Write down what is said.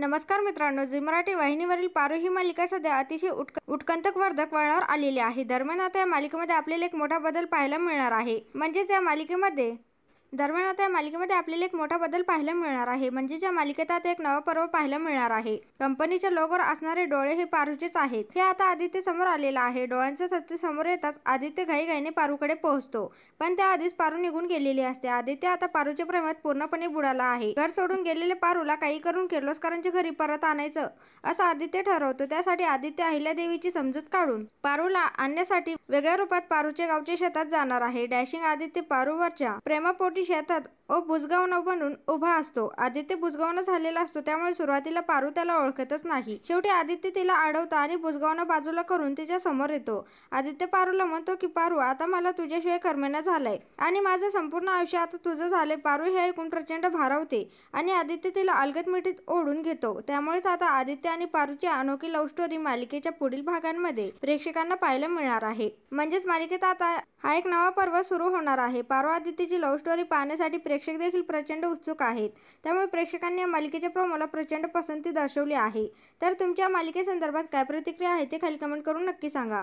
नमस्कार मित्रांनो, झी मराठी वाहिनीवरील पारू ही मालिका सध्या अतिशय उत्कंठवर्धक वळणावर आलेली आहे. दरम्यान आता या मालिकेमध्ये आपल्याला एक मोठा बदल पाहायला मिळणार आहे. म्हणजेच या मालिकेमध्ये आपल्याला एक मोठा बदल पाहायला मिळणार आहे. म्हणजेच या मालिकेत आता एक नवा पर्व पाहायला मिळणार आहे. कंपनीच्या लोगोवर असणारे डोळे हे पारूचेच आहेत. हे आता आदित्य समोर आलेलं आहे. डोळ्यांचं सत्य समोर येताच आदित्य घाईघाईने पारूकडे पोहोचतो. पण त्याआधीच पारू निघून गेलेली असते. आदित्य आता पारूच्या प्रेमात पूर्णपणे बुडाला आहे. घर सोडून गेलेले पारूला काही करून किर्लोस्करांच्या घरी परत आणायचं असं आदित्य ठरवतो. त्यासाठी आदित्य अहिल्यादेवीची समजूत काढून पारूला आणण्यासाठी वेगळ्या रूपात पारूच्या गावच्या शेतात जाणार आहे. डॅशिंग आदित्य पारूवरच्या प्रेमापोटी शेतात बुजगावणं बनून उभा असतो. आदित्य बुजगावणं झालेला असतो, त्यामुळे सुरुवातीला पारू त्याला ओळखतच नाही. शेवटी आदित्य तिला अडवतो आणि बुजगावणं बाजूला करून तिच्या समोर येतो. आदित्य पारूला म्हणतो की पारू, आता मला तुझ्याशिवाय करमेना झालंय आणि माझं संपूर्ण आयुष्य आता तुझं झालंय. पारू हे ऐकून प्रचंड भारावते आणि आदित्य तिला अलगद मिठीत ओढून घेतो. त्यामुळेच आता आदित्य आणि पारूची अनोखी लव्ह स्टोरी मालिकेच्या पुढील भागांमध्ये प्रेक्षकांना पाहायला मिळणार आहे. म्हणजेच मालिकेत आता हा एक नवा पर्व सुरू होणार आहे. पारू आदित्यची लव्ह स्टोरी पाहण्यासाठी प्रेक्षक देखील प्रचंड उत्सुक आहेत. त्यामुळे प्रेक्षकांनी या मालिकेच्या प्रोमोला प्रचंड पसंती दर्शवली आहे. तर तुमच्या मालिकेसंदर्भात काय प्रतिक्रिया आहे ते खाली कमेंट करून नक्की सांगा.